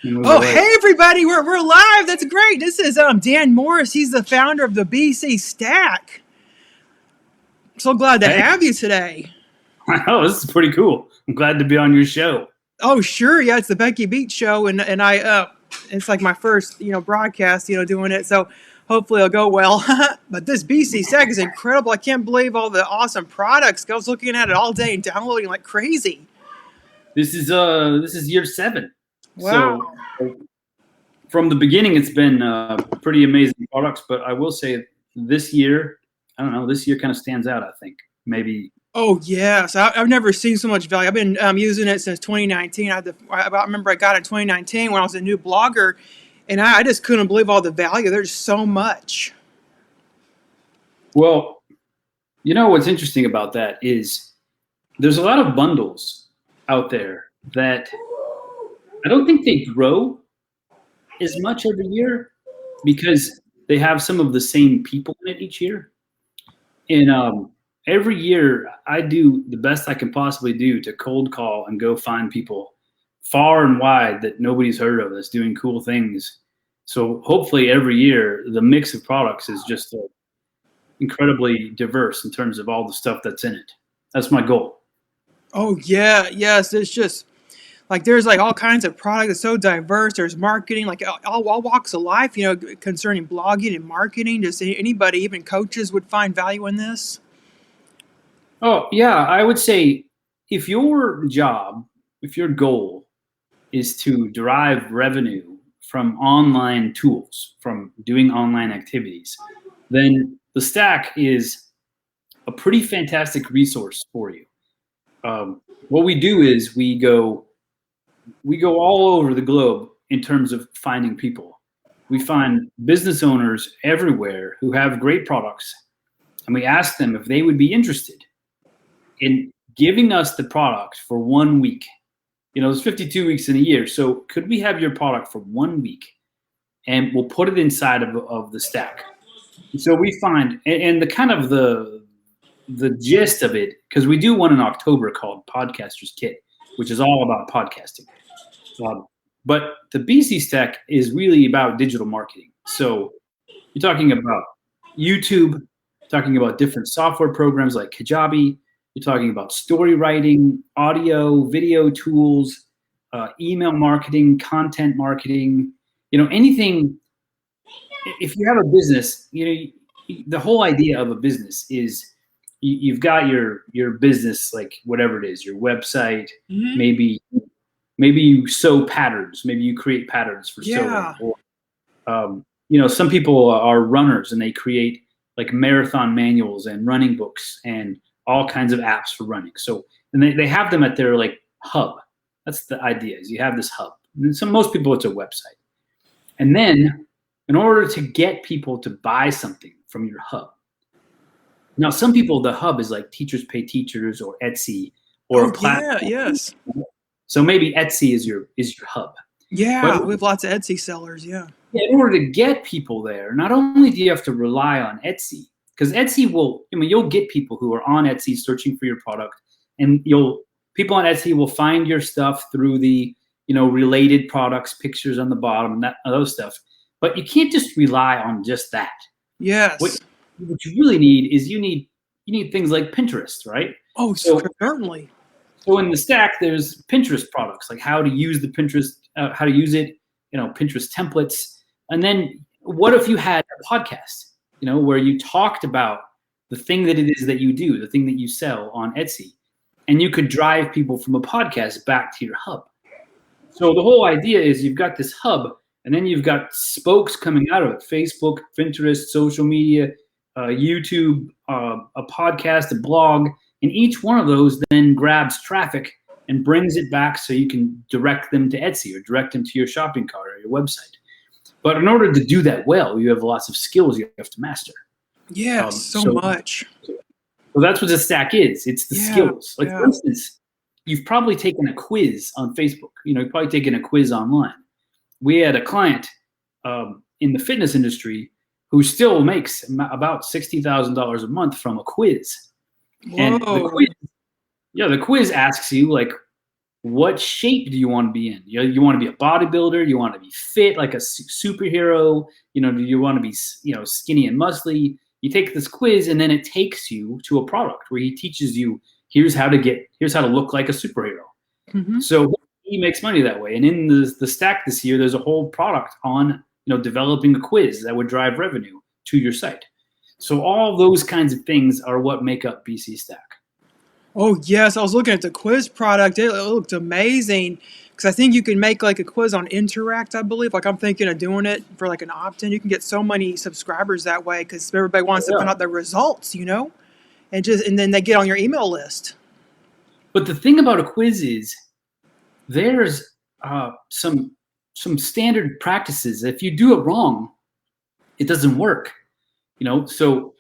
Move Oh, away. hey everybody, we're live. That's great. This is Dan Morris. He's the founder of the BC Stack. So glad to Hey, have you today. oh, this is pretty cool. I'm glad to be on your show. Oh, sure. Yeah, it's the Becky Beat show and I it's like my first, broadcast, doing it. So hopefully it'll go well. But this BC Stack is incredible. I can't believe all the awesome products. I was looking at it all day and downloading like crazy. This is year 7. Wow. So from the beginning, it's been pretty amazing products. But I will say this year, I don't know, this year kind of stands out. I think maybe. Oh yes, I've never seen so much value. I've been using it since 2019. I remember I got it in 2019 when I was a new blogger, and I just couldn't believe all the value. There's so much. Well, you know what's interesting about that is there's a lot of bundles out there that I don't think they grow as much every year because they have some of the same people in it each year. And every year, I do the best I can possibly do to cold call and go find people far and wide that nobody's heard of that's doing cool things. So hopefully, every year, the mix of products is just incredibly diverse in terms of all the stuff that's in it. That's my goal. Oh yeah, yes. It's just like there's like all kinds of products. It's so diverse. There's marketing, like all walks of life. Concerning blogging and marketing. Just anybody, even coaches, would find value in this. Oh, yeah, I would say if your job, if your goal is to derive revenue from online tools, from doing online activities, then the Stack is a pretty fantastic resource for you. What we do is we go all over the globe in terms of finding people. We find business owners everywhere who have great products, and we ask them if they would be interested in giving us the product for 1 week. There's 52 weeks in a year. So could we have your product for 1 week? And we'll put it inside of the Stack. And so we find, and the kind of the gist of it, because we do one in October called Podcaster's Kit, which is all about podcasting. But the BC Stack is really about digital marketing. So you're talking about YouTube, talking about different software programs like Kajabi. You're talking about story writing, audio, video tools, email marketing, content marketing, anything. If you have a business, the whole idea of a business is you've got your business, like whatever it is, your website, maybe you sew patterns, maybe you create patterns for sewing. Or, some people are runners and they create like marathon manuals and running books and all kinds of apps for running. So, and they have them at their like hub. That's the idea, is you have this hub. And most people, it's a website. And then in order to get people to buy something from your hub, now some people, the hub is like Teachers Pay Teachers or Etsy or a platform. Yeah, yes. So maybe Etsy is your hub. Yeah, but we have lots of Etsy sellers, yeah. In order to get people there, not only do you have to rely on Etsy, because Etsy you'll get people who are on Etsy searching for your product, and people on Etsy will find your stuff through the, related products, pictures on the bottom, and those stuff. But you can't just rely on just that. Yes. What you really need is you need things like Pinterest, right? Oh, certainly. So in the Stack, there's Pinterest products, like how to use the Pinterest, how to use it, Pinterest templates. And then what if you had a podcast, where you talked about the thing that it is that you do, the thing that you sell on Etsy, and you could drive people from a podcast back to your hub. So the whole idea is you've got this hub, and then you've got spokes coming out of it: Facebook, Pinterest, social media, YouTube, a podcast, a blog. And each one of those then grabs traffic and brings it back so you can direct them to Etsy or direct them to your shopping cart or your website. But in order to do that well, you have lots of skills you have to master. Yeah, so much. So that's what the Stack is. It's the skills. Like, for instance, you've probably taken a quiz on Facebook. You've probably taken a quiz online. We had a client in the fitness industry who still makes about $60,000 a month from a quiz. Whoa. And the quiz asks you, like, what shape do you want to be in? You want to be a bodybuilder? You want to be fit like a superhero? Do you want to be skinny and muscly? You take this quiz, and then it takes you to a product where he teaches you here's how to look like a superhero. Mm-hmm. So he makes money that way. And in the stack this year, there's a whole product on developing a quiz that would drive revenue to your site. So all those kinds of things are what make up BC Stack. Oh yes, I was looking at the quiz product. It looked amazing because I think you can make like a quiz on Interact. I believe. Like I'm thinking of doing it for like an opt-in. You can get so many subscribers that way because everybody wants to find out the results, and then they get on your email list. But the thing about a quiz is there's some standard practices. If you do it wrong, it doesn't work. So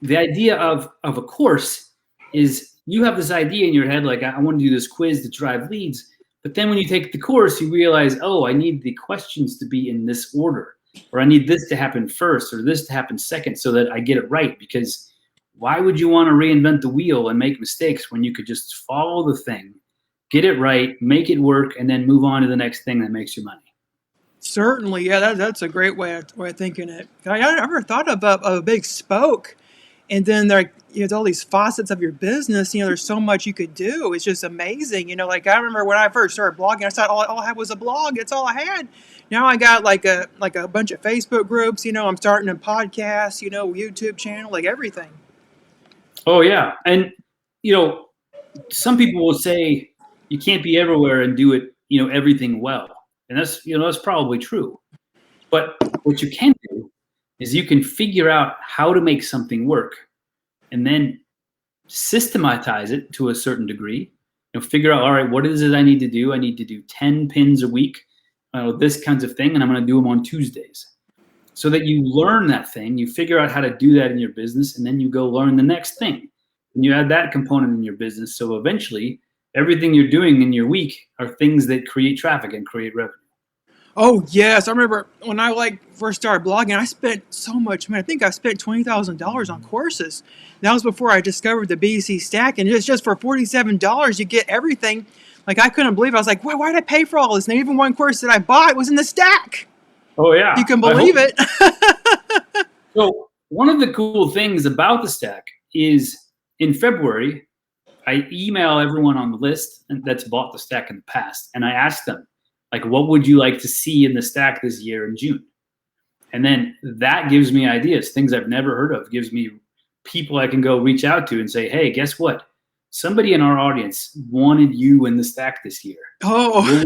the idea of a course is you have this idea in your head, like I want to do this quiz to drive leads. But then when you take the course, you realize, oh, I need the questions to be in this order, or I need this to happen first, or this to happen second, so that I get it right. Because why would you want to reinvent the wheel and make mistakes when you could just follow the thing, get it right, make it work, and then move on to the next thing that makes you money? Certainly, yeah, that's a great way of thinking it. I never thought of a big spoke, and then there's all these facets of your business. There's so much you could do. It's just amazing. Like I remember when I first started blogging, I thought all I had was a blog. That's all I had. Now I got like a bunch of Facebook groups. I'm starting a podcast. YouTube channel, like everything. Oh yeah, and some people will say you can't be everywhere and do it, everything well. And that's probably true. But what you can do is you can figure out how to make something work and then systematize it to a certain degree. Figure out, all right, what is it I need to do? I need to do 10 pins a week, this kinds of thing, and I'm going to do them on Tuesdays. So that you learn that thing, you figure out how to do that in your business, and then you go learn the next thing. And you add that component in your business. So eventually, everything you're doing in your week are things that create traffic and create revenue. Oh yes, I remember when I first started blogging. I spent so much money. I think I spent $20,000 on courses. That was before I discovered the BC Stack, and just for $47, you get everything. Like I couldn't believe it. I was like, why did I pay for all this? And even one course that I bought was in the stack. Oh yeah, you can believe it. So one of the cool things about the stack is in February, I email everyone on the list that's bought the stack in the past, and I ask them, like, what would you like to see in the stack this year in June? And then that gives me ideas, things I've never heard of, gives me people I can go reach out to and say, hey, guess what? Somebody in our audience wanted you in the stack this year. Oh.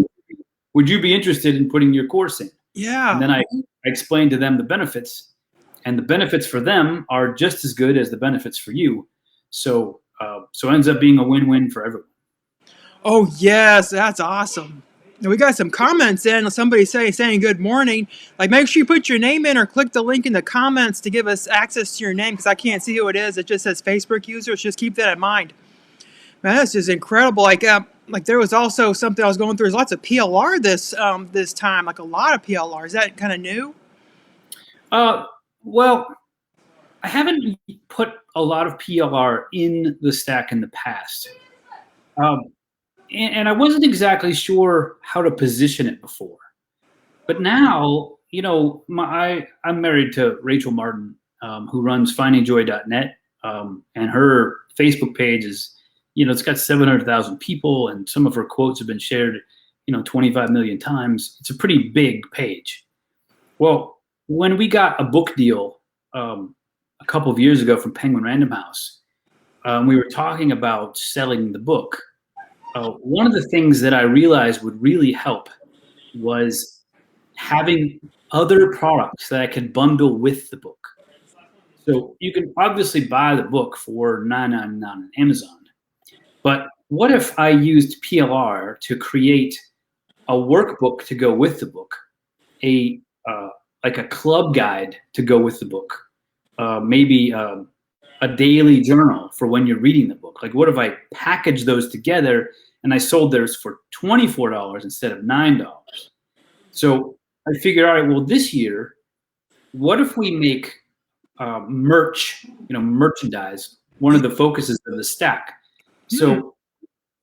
Would you be interested in putting your course in? Yeah. And then I explain to them the benefits, and the benefits for them are just as good as the benefits for you. So it ends up being a win-win for everyone. Oh yes, that's awesome. Now we got some comments in. Somebody saying good morning. Like make sure you put your name in or click the link in the comments to give us access to your name because I can't see who it is. It just says Facebook users. Just keep that in mind. Man, that's just incredible. Like there was also something I was going through. There's lots of PLR this time. Like a lot of PLR. Is that kind of new? Well, I haven't put a lot of PLR in the stack in the past. And I wasn't exactly sure how to position it before. But now, I'm married to Rachel Martin, who runs findingjoy.net. And her Facebook page is, it's got 700,000 people, and some of her quotes have been shared, 25 million times. It's a pretty big page. Well, when we got a book deal a couple of years ago from Penguin Random House, we were talking about selling the book. One of the things that I realized would really help was having other products that I could bundle with the book. So you can obviously buy the book for $9.99 on Amazon, but what if I used PLR to create a workbook to go with the book, like a club guide to go with the book, maybe a daily journal for when you're reading the book? Like, what if I packaged those together and I sold theirs for $24 instead of $9? So I figured, all right, well, this year, what if we make merchandise one of the focuses of the stack? So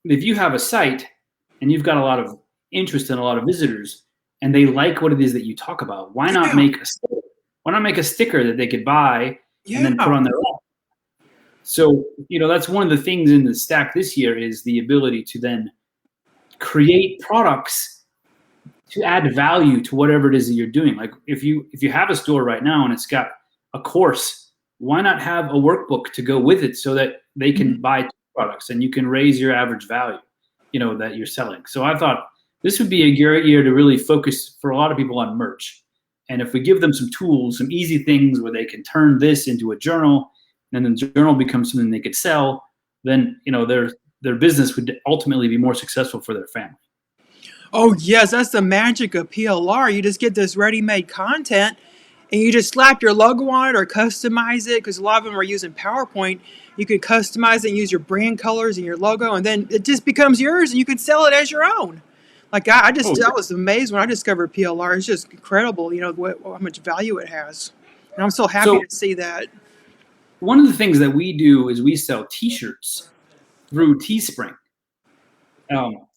if you have a site and you've got a lot of interest and a lot of visitors, and they like what it is that you talk about, why not make a sticker that they could buy and then put on their wall? So, that's one of the things in the stack this year is the ability to then create products to add value to whatever it is that you're doing. Like if you have a store right now and it's got a course, why not have a workbook to go with it so that they can buy products and you can raise your average value, that you're selling. So I thought this would be a great year to really focus for a lot of people on merch. And if we give them some tools, some easy things where they can turn this into a journal, and then the journal becomes something they could sell, then their business would ultimately be more successful for their family. Oh yes, that's the magic of PLR. You just get this ready-made content and you just slap your logo on it or customize it, because a lot of them are using PowerPoint. You could customize it and use your brand colors and your logo, and then it just becomes yours and you can sell it as your own. Like I was amazed when I discovered PLR. It's just incredible, how much value it has. And I'm so happy to see that. One of the things that we do is we sell t-shirts through Teespring.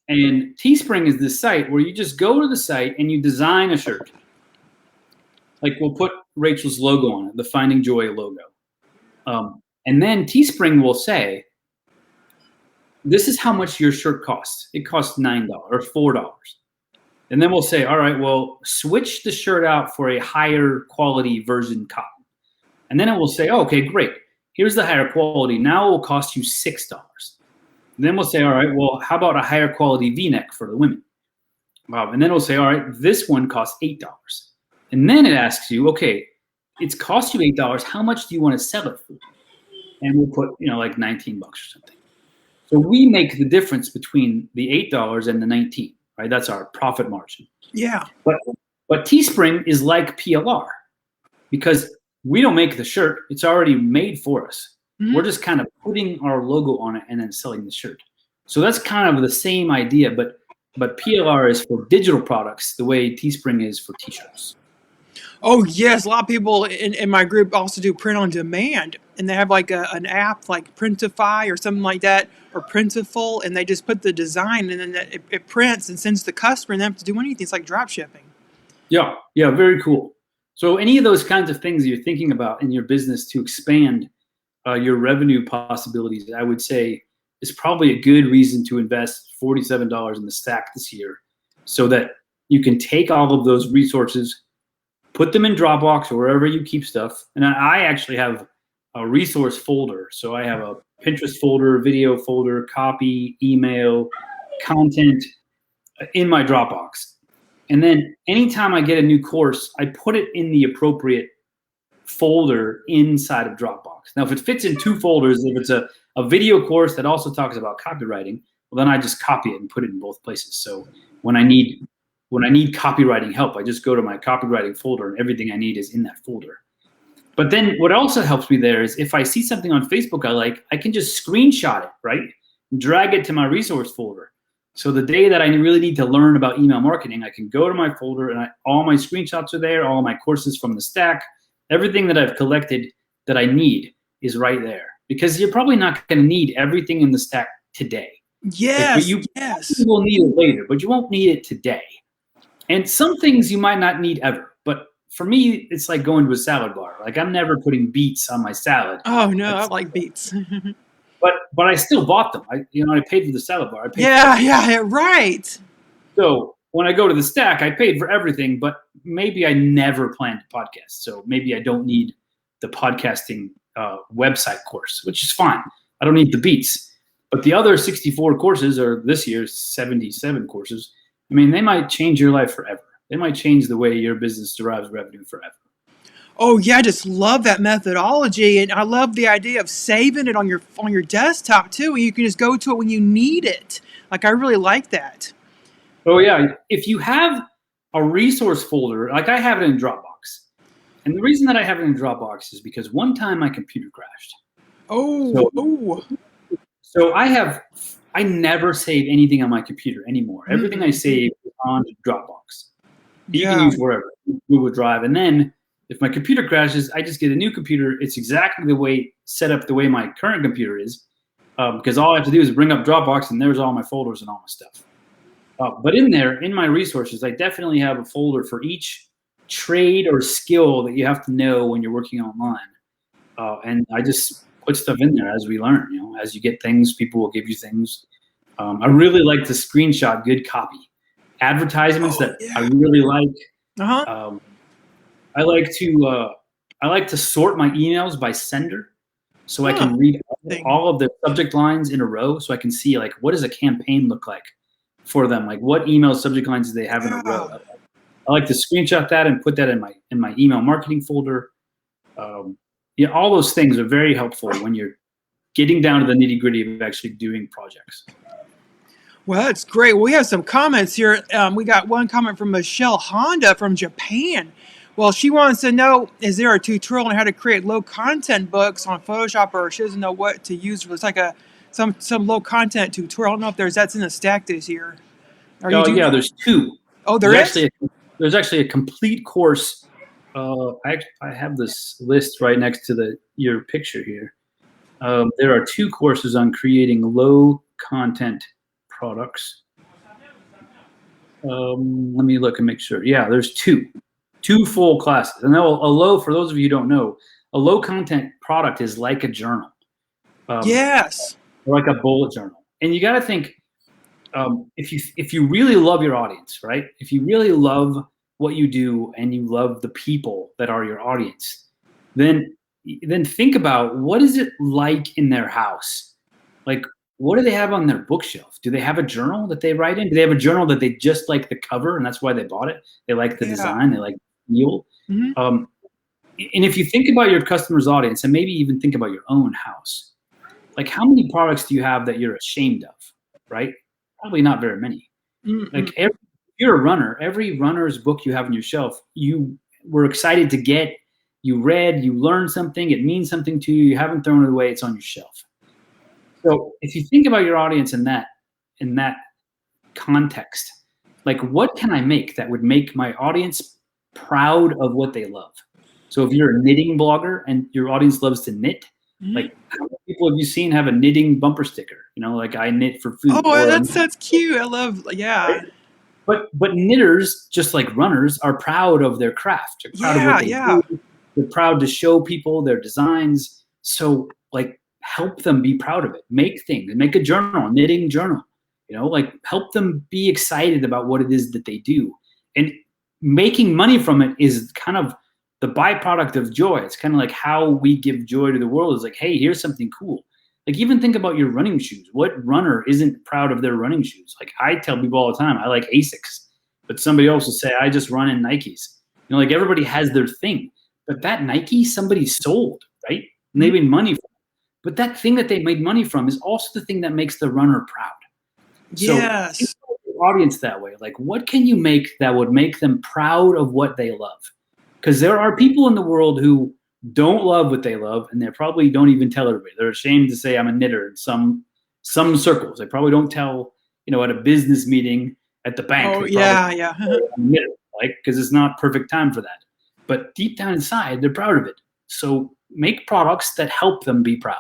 And Teespring is this site where you just go to the site and you design a shirt. Like we'll put Rachel's logo on it, the Finding Joy logo. And then Teespring will say, this is how much your shirt costs. It costs $9 or $4. And then we'll say, all right, well, switch the shirt out for a higher quality virgin cotton. And then it will say, oh, okay, great. Here's the higher quality. Now it will cost you $6. And then we'll say, all right, well, how about a higher quality V-neck for the women? And then it'll say, all right, this one costs $8. And then it asks you, okay, it's cost you $8. How much do you want to sell it for? And we'll put, like $19 or something. So we make the difference between the $8 and the 19, right? That's our profit margin. Yeah. But Teespring is like PLR because we don't make the shirt. It's already made for us. Mm-hmm. We're just kind of putting our logo on it and then selling the shirt. So that's kind of the same idea, but PLR is for digital products the way Teespring is for t-shirts. Oh yes, a lot of people in my group also do print on demand, and they have like an app like Printify or something like that, or Printful, and they just put the design and then it prints and sends to the customer, and they don't have to do anything. It's like drop shipping. Yeah, very cool. So any of those kinds of things you're thinking about in your business to expand your revenue possibilities, I would say is probably a good reason to invest $47 in the stack this year, so that you can take all of those resources, put them in Dropbox or wherever you keep stuff. And I actually have a resource folder. So I have a Pinterest folder, video folder, copy, email, content in my Dropbox. And then anytime I get a new course, I put it in the appropriate folder inside of Dropbox. Now, if it fits in two folders, if it's a video course that also talks about copywriting, well, then I just copy it and put it in both places. So when I need copywriting help, I just go to my copywriting folder and everything I need is in that folder. But then what also helps me there is if I see something on Facebook I like, I can just screenshot it, right? Drag it to my resource folder. So the day that I really need to learn about email marketing, I can go to my folder and all my screenshots are there, all my courses from the stack, everything that I've collected that I need is right there. Because you're probably not going to need everything in the stack today. Yes, you will need it later, but you won't need it today. And some things you might not need ever. But for me, it's like going to a salad bar. Like I'm never putting beets on my salad. Oh no, I like beets. but I still bought them. I paid for the salad bar. Yeah, right. So when I go to the stack, I paid for everything, but maybe I never planned a podcast. So maybe I don't need the podcasting website course, which is fine. I don't need the beets. But the other 64 courses, or this year's 77 courses, I mean, they might change your life forever. They might change the way your business derives revenue forever. Oh yeah, I just love that methodology, and I love the idea of saving it on your desktop too, and you can just go to it when you need it. Like I really like that. Oh yeah, if you have a resource folder, like I have it in Dropbox, and the reason that I have it in Dropbox is because one time my computer crashed. So I never save anything on my computer anymore. Everything I save is on Dropbox. You can use wherever, Google Drive. And then if my computer crashes, I just get a new computer. It's exactly set up the way my current computer is, because all I have to do is bring up Dropbox and there's all my folders and all my stuff. But in there, in my resources, I definitely have a folder for each trade or skill that you have to know when you're working online. And I just put stuff in there as we learn. As you get things, people will give you things. I really like to screenshot good copy, advertisements that I really like. Uh-huh. I like to sort my emails by sender, so I can read all of the subject lines in a row, so I can see like what does a campaign look like for them, like what email subject lines do they have in a row. I like to screenshot that and put that in my email marketing folder. All those things are very helpful when you're getting down to the nitty gritty of actually doing projects. Well, that's great. We have some comments here. We got one comment from Michelle Honda from Japan. Well, she wants to know, is there a tutorial on how to create low content books on Photoshop, or she doesn't know what to use? It's like some low content tutorial. I don't know if that's in the stack this year. Yeah, there's two. Oh, there's actually a complete course. I have this list right next to your picture here. There are two courses on creating low content products. Let me look and make sure. Yeah, there's two full classes. And a low, for those of you who don't know, a low content product is like a journal. Yes. Or like a bullet journal. And you got to think, if you really love your audience, right? If you really love what you do and you love the people that are your audience, then think about what is it like in their house? Like, what do they have on their bookshelf? Do they have a journal that they write in? Do they have a journal that they just like the cover and that's why they bought it? They like the design, they like the feel. And if you think about your customer's audience and maybe even think about your own house, like how many products do you have that you're ashamed of, right? Probably not very many. Like if you're a runner, every runner's book you have on your shelf, you were excited to get, you read, you learned something, it means something to you, you haven't thrown it away, it's on your shelf. So if you think about your audience in that context, like what can I make that would make my audience proud of what they love? So if you're a knitting blogger and your audience loves to knit, like how many people have you seen have a knitting bumper sticker? Like I knit for food. Oh, that's cute. I love, yeah. But knitters, just like runners, are proud of their craft. They're proud of what they do. They're proud to show people their designs. So like help them be proud of it. Make things and make a journal, a knitting journal. Like help them be excited about what it is that they do. And making money from it is kind of the byproduct of joy. It's kind of like how we give joy to the world is like, hey, here's something cool. Like even think about your running shoes. What runner isn't proud of their running shoes? Like I tell people all the time, I like Asics, but somebody else will say, I just run in Nikes. Like everybody has their thing, but that Nike somebody sold, right? And they made money from it. But that thing that they made money from is also the thing that makes the runner proud. Yes. So think about your audience that way. Like what can you make that would make them proud of what they love? Because there are people in the world who don't love what they love, and they probably don't even tell everybody. They're ashamed to say I'm a knitter in some circles. They probably don't tell, at a business meeting at the bank. Oh, yeah. I'm a knitter, like, because it's not perfect time for that. But deep down inside, they're proud of it. So make products that help them be proud.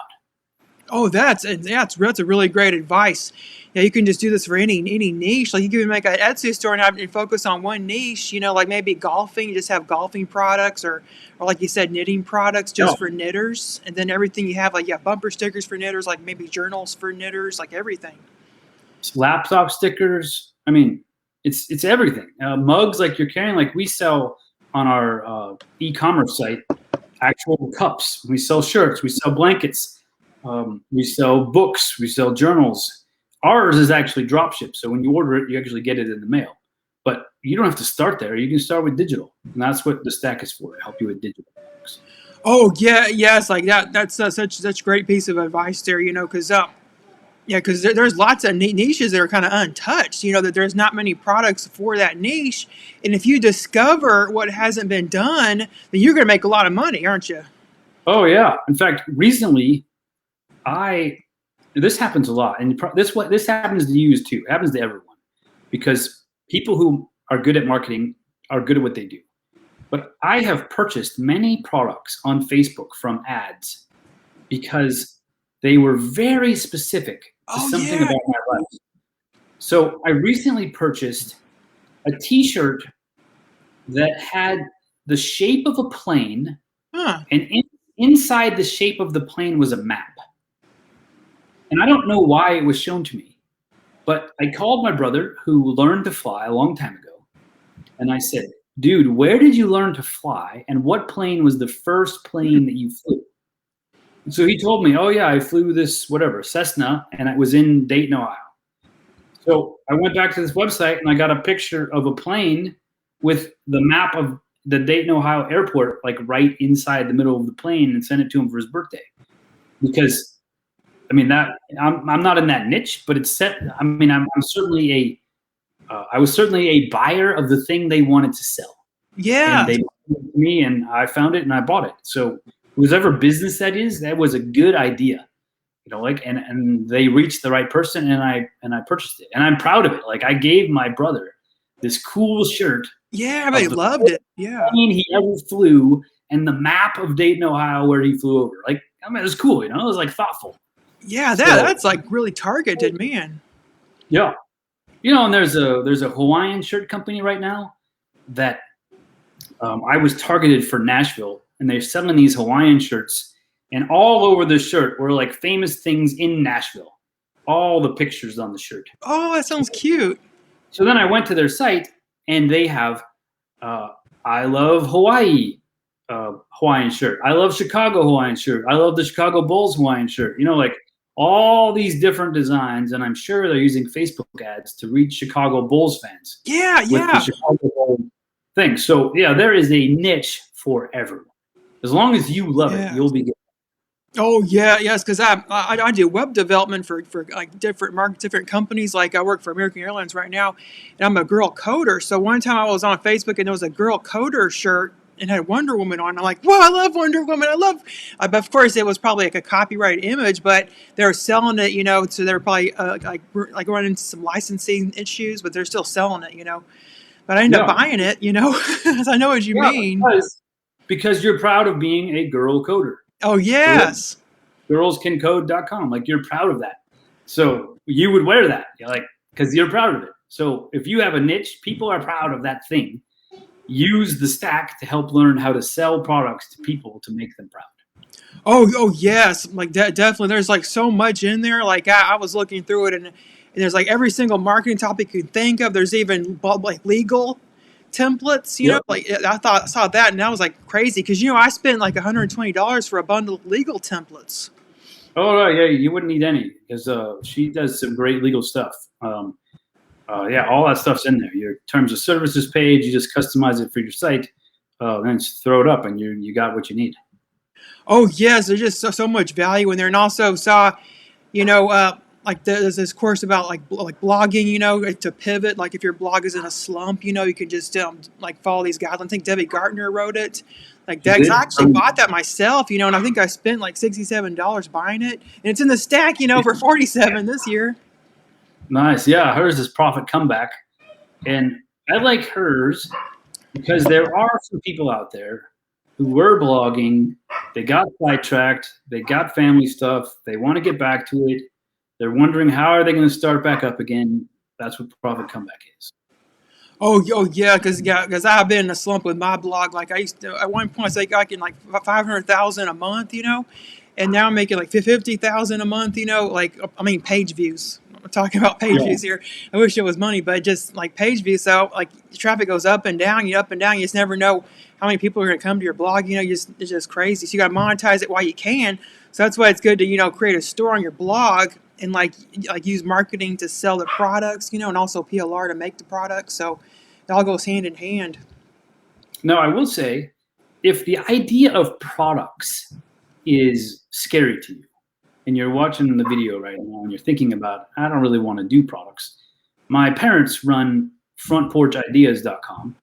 Oh, that's a really great advice. Yeah, you can just do this for any niche. Like you can make an Etsy store and focus on one niche. Like maybe golfing, you just have golfing products, or like you said, knitting products just for knitters. And then everything you have, like bumper stickers for knitters, like maybe journals for knitters, like everything. Laptop stickers. I mean, it's everything. Mugs like you're carrying, like we sell on our e-commerce site, actual cups. We sell shirts. We sell blankets. We sell books, we sell journals. Ours is actually drop shipped. So when you order it, you actually get it in the mail. But you don't have to start there. You can start with digital. And that's what the stack is for, to help you with digital books. Oh, yeah. Yes. Like that's such a great piece of advice there, because there's lots of niches that are kind of untouched, that there's not many products for that niche. And if you discover what hasn't been done, then you're going to make a lot of money, aren't you? Oh, yeah. In fact, recently, this happens a lot, and this happens to you too. It happens to everyone, because people who are good at marketing are good at what they do. But I have purchased many products on Facebook from ads because they were very specific to something about my life. So I recently purchased a T-shirt that had the shape of a plane, Huh. and inside the shape of the plane was a map. And I don't know why it was shown to me, but I called my brother, who learned to fly a long time ago, and I said, "Dude, where did you learn to fly, and what plane was the first plane that you flew?" And so he told me, "Oh yeah, I flew this whatever Cessna, and it was in Dayton, Ohio." So I went back to this website and I got a picture of a plane with the map of the Dayton, Ohio airport, like right inside the middle of the plane, and sent it to him for his birthday. Because, I mean, that I'm not in that niche, but it's set. I mean, I'm certainly I was certainly a buyer of the thing they wanted to sell, and Yeah. they bought it to me, and I found it and I bought it. So whatever business that is, that was a good idea. Like, and they reached the right person, and I purchased it, and I'm proud of it. Like, I gave my brother this cool shirt Yeah, they of the loved it. Yeah. plane he ever flew and the map of Dayton, Ohio, where he flew over. Like, I mean, it was cool. It was like thoughtful. Yeah, So that's like really targeted, man. yeah, and there's a Hawaiian shirt company right now that I was targeted for Nashville, and they're selling these Hawaiian shirts. And all over the shirt were like famous things in Nashville. All the pictures on the shirt. Oh, that sounds cute. So then I went to their site, and they have I love Hawaii Hawaiian shirt. I love Chicago Hawaiian shirt. I love the Chicago Bulls Hawaiian shirt. Like all these different designs, and I'm sure they're using Facebook ads to reach Chicago Bulls fans. Yeah, with the yeah. Chicago Bulls thing. So yeah, there is a niche for everyone. As long as you love it, you'll be good. Oh yeah, yes, because I do web development for like different companies. Like I work for American Airlines right now, and I'm a girl coder. So one time I was on Facebook and there was a girl coder shirt and had Wonder Woman on. I'm like, wow, I love Wonder Woman. I love. But of course, it was probably like a copyrighted image, but they were selling it, so they were probably like running into some licensing issues, but they're still selling it. But I ended up buying it, because I know what you mean. Because you're proud of being a girl coder. Oh yes. Girlscancode.com. Like, you're proud of that. So you would wear that, because you're proud of it. So if you have a niche, people are proud of that thing. Use the stack to help learn how to sell products to people to make them proud. Oh yes, like definitely. There's like so much in there. Like I was looking through it, and there's like every single marketing topic you can think of. There's even like legal templates. Yep. Like I saw that, and that was like crazy because I spent like $120 for a bundle of legal templates. Oh yeah, you wouldn't need any because she does some great legal stuff. Yeah, all that stuff's in there. Your terms of services page, you just customize it for your site, then just throw it up, and you got what you need. Oh yes, there's just so much value in there, and also saw, like there's this course about like blogging, to pivot. Like if your blog is in a slump, you can just like follow these guidelines. I think Debbie Gartner wrote it. Like that, I actually bought that myself, and I think I spent like $67 buying it, and it's in the stack, for $47 this year. Nice, yeah. Hers is Profit Comeback, and I like hers because there are some people out there who were blogging, they got sidetracked, they got family stuff, they want to get back to it, they're wondering how are they going to start back up again. That's what Profit Comeback is. Oh yeah, because I've been in a slump with my blog. Like I used to at one point, I like in like 500,000 a month, and now I'm making like 50,000 a month, like I mean page views. I'm talking about page views here. I wish it was money, but just like page views. So like traffic goes up and down. You just never know how many people are going to come to your blog. It's just crazy. So you got to monetize it while you can. So that's why it's good to create a store on your blog and like use marketing to sell the products, and also PLR to make the products. So it all goes hand in hand. Now, I will say, if the idea of products is scary to you, and you're watching the video right now and you're thinking about, I don't really want to do products. My parents run frontporchideas.com,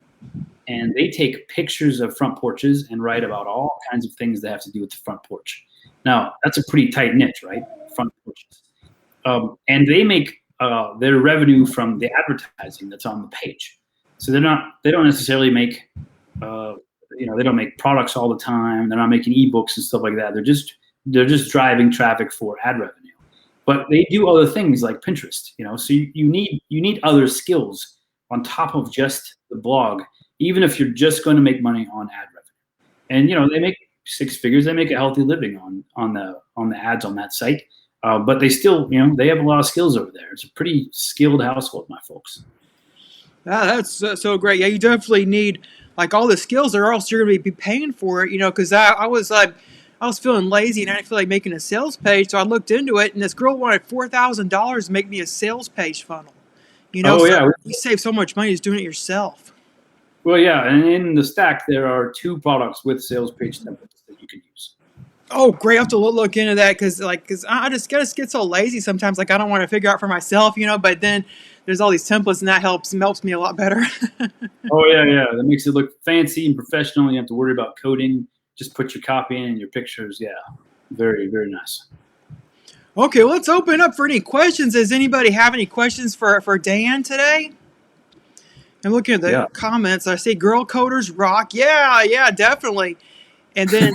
and they take pictures of front porches and write about all kinds of things that have to do with the front porch. Now, that's a pretty tight niche, right? Front porches. And they make their revenue from the advertising that's on the page. So they don't necessarily make, they don't make products all the time. They're not making ebooks and stuff like that. They're just driving traffic for ad revenue. but they do other things like Pinterest, so you need other skills on top of just the blog, even if you're just going to make money on ad revenue. And they make 6 figures, they make a healthy living on the ads on that site. But they still, they have a lot of skills over there. It's a pretty skilled household, my folks. That's so great. Yeah, you definitely need like all the skills, or else you're going to be paying for it. Because I was feeling lazy and I didn't feel like making a sales page, so I looked into it, and this girl wanted $4,000 to make me a sales page funnel. Oh, So yeah. you save so much money just doing it yourself. Well, yeah, and in the stack there are 2 products with sales page templates that you can use. Oh, great! I have to look into that because I just get so lazy sometimes. Like I don't want to figure out for myself, But then there's all these templates, and that helps me a lot better. Oh yeah, that makes it look fancy and professional. You don't have to worry about coding. Just put your copy in and your pictures. Yeah, very, very nice. Okay, let's open up for any questions. Does anybody have any questions for Dan today? I'm looking at the comments. I see girl coders rock. Yeah, definitely. And then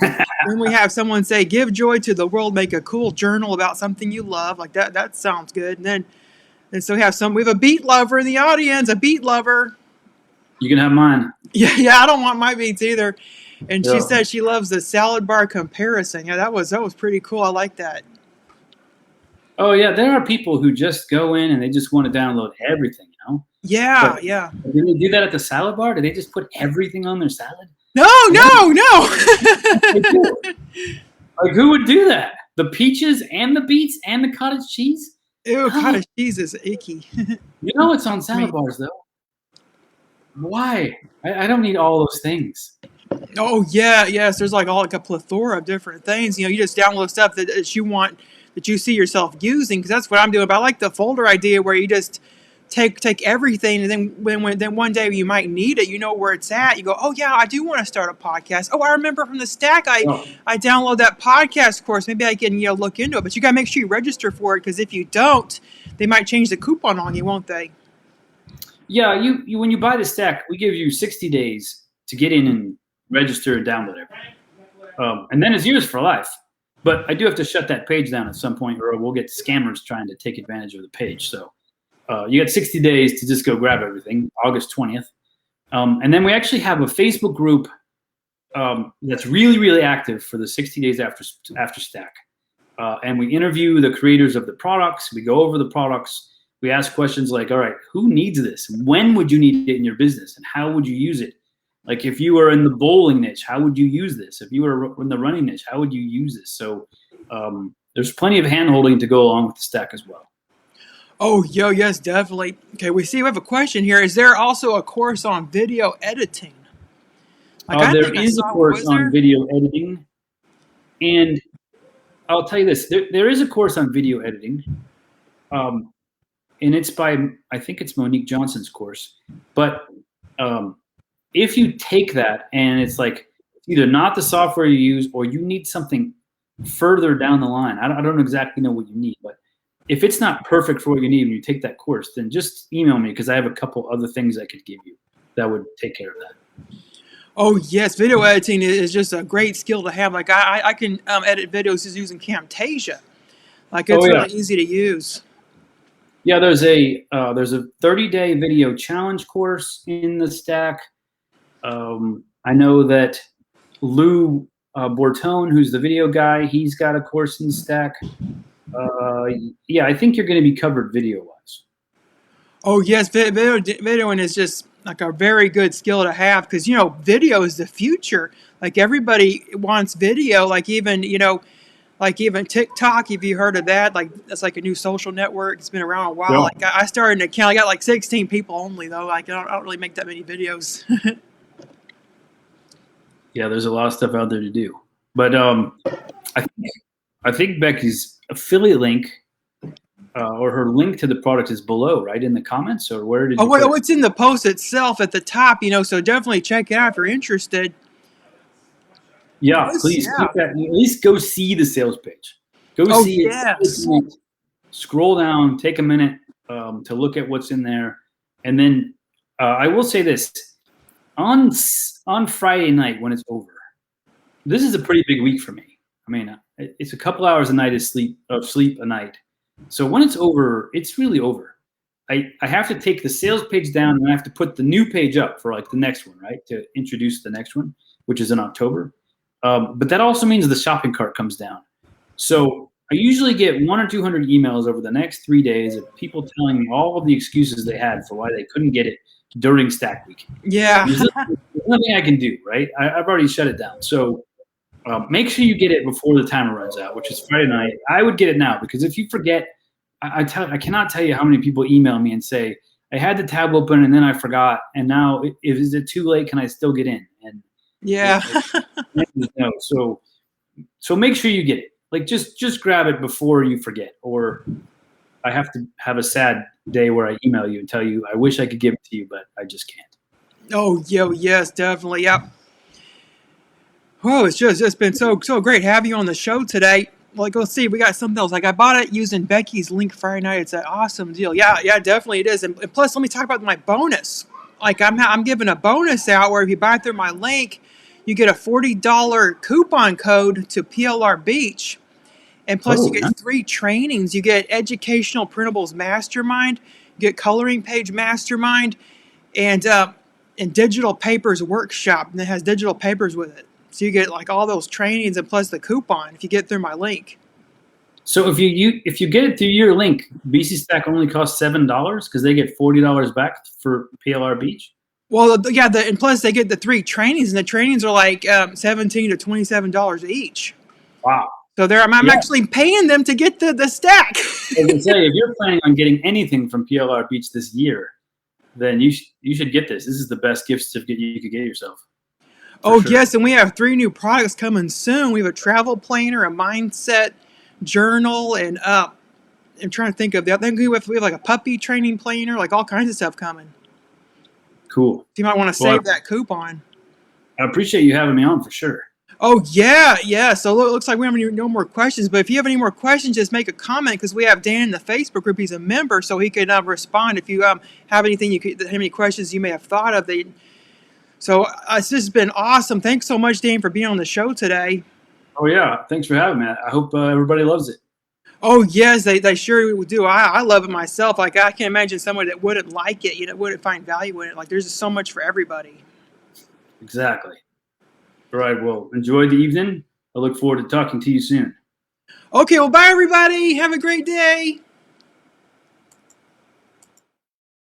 we have someone say, give joy to the world, make a cool journal about something you love. Like that sounds good. And so we have a beat lover in the audience, a beat lover. You can have mine. Yeah, I don't want my beats either. And she said she loves the salad bar comparison. Yeah, that was pretty cool. I like that. Oh yeah, there are people who just go in and they just want to download everything, Yeah, but yeah. Do they do that at the salad bar? Do they just put everything on their salad? No. Like who would do that? The peaches and the beets and the cottage cheese? Ew, cottage cheese is icky. It's on salad bars though. Why? I don't need all those things. Oh yes. There's like a plethora of different things. You just download stuff that you want, that you see yourself using, because that's what I'm doing. But I like the folder idea where you just take everything, and then one day you might need it. You know where it's at. You go, oh yeah, I do want to start a podcast. Oh, I remember from the stack, I download that podcast course. Maybe I can look into it. But you gotta make sure you register for it, because if you don't, they might change the coupon on you, won't they? Yeah, you when you buy the stack, we give you 60 days to get in and register and download everything, and then it's yours for life. But I do have to shut that page down at some point, or we'll get scammers trying to take advantage of the page. So you got 60 days to just go grab everything, August 20th. And then we actually have a Facebook group that's really, really active for the 60 days after stack. And we interview the creators of the products. We go over the products. We ask questions like, all right, who needs this? When would you need it in your business? And how would you use it? Like if you were in the bowling niche, how would you use this? If you were in the running niche, how would you use this? So there's plenty of hand-holding to go along with the stack as well. Oh, yes, definitely. Okay, we have a question here. Is there also a course on video editing? There is a course on video editing. And I'll tell you this, there is a course on video editing. And it's by, I think it's Monique Johnson's course. But if you take that and it's like either not the software you use, or you need something further down the line, I don't exactly know what you need, but if it's not perfect for what you need and you take that course, then just email me, because I have a couple other things I could give you that would take care of that. Oh yes, video editing is just a great skill to have. Like I can edit videos just using Camtasia. Like it's really easy to use. Yeah, there's a 30-day video challenge course in the stack. I know that Lou Bortone, who's the video guy, he's got a course in the stack. Yeah, I think you're going to be covered video-wise. Oh yes, videoing is just like a very good skill to have, because video is the future. Like everybody wants video. Like even TikTok. Have you heard of that? Like that's like a new social network. It's been around a while. Yeah. Like I started an account. I got like 16 people only though. Like I don't really make that many videos. Yeah, there's a lot of stuff out there to do. But I think Becky's affiliate link or her link to the product is below, right, in the comments, or where did you put it? It's in the post itself at the top, so definitely check it out if you're interested. Yeah, please. Yeah. At least go see the sales page. Go see it. Scroll down, take a minute to look at what's in there. And then I will say this, on Friday night when it's over, this is a pretty big week for me. I mean, it's a couple hours a night of sleep a night. So when it's over, it's really over. I have to take the sales page down and I have to put the new page up for like the next one, right? To introduce the next one, which is in October. But that also means the shopping cart comes down. So I usually get 100 or 200 emails over the next 3 days of people telling me all of the excuses they had for why they couldn't get it during Stack Week. Yeah. There's nothing I can do, right? I've already shut it down. So make sure you get it before the timer runs out, which is Friday night. I would get it now because if you forget, I cannot tell you how many people email me and say, I had the tab open and then I forgot, and now is it too late? Can I still get in? And Yeah. no. So make sure you get it. Like just grab it before you forget, or I have to have a sad day where I email you and tell you I wish I could give it to you, but I just can't. Oh, yes, definitely. Yep. Oh, it's just been so great having you on the show today. Like, let's see, we got something else. Like, I bought it using Becky's link Friday night. It's an awesome deal. Yeah, definitely it is. And plus, let me talk about my bonus. Like, I'm giving a bonus out where if you buy through my link, you get a $40 coupon code to PLR Beach. And plus, you get 3 trainings. You get Educational Printables Mastermind, you get Coloring Page Mastermind, and Digital Papers Workshop. And it has digital papers with it. So you get like all those trainings and plus the coupon if you get through my link. So if you get it through your link, BC Stack only costs $7 because they get $40 back for PLR Beach. Well, yeah, and plus they get the 3 trainings, and the trainings are like $17 to $27 each. Wow. So I'm actually paying them to get the stack. I was gonna say, if you're planning on getting anything from PLR Beach this year, then you should get this. This is the best gift certificate you could get yourself. Oh, sure. Yes, and we have 3 new products coming soon. We have a travel planner, a mindset journal, and I'm trying to think of the other thing. We have like a puppy training planner, like all kinds of stuff coming. Cool. So you might want to save that coupon. I appreciate you having me on for sure. Oh, yeah. So it looks like we have no more questions. But if you have any more questions, just make a comment because we have Dan in the Facebook group. He's a member, so he can respond if you have anything have any questions you may have thought of. So this has been awesome. Thanks so much, Dan, for being on the show today. Oh, yeah. Thanks for having me. I hope everybody loves it. Oh, yes, they sure do. I love it myself. Like, I can't imagine someone that wouldn't like it, wouldn't find value in it. Like, there's just so much for everybody. Exactly. All right. Well, enjoy the evening. I look forward to talking to you soon. Okay. Well, bye, everybody. Have a great day.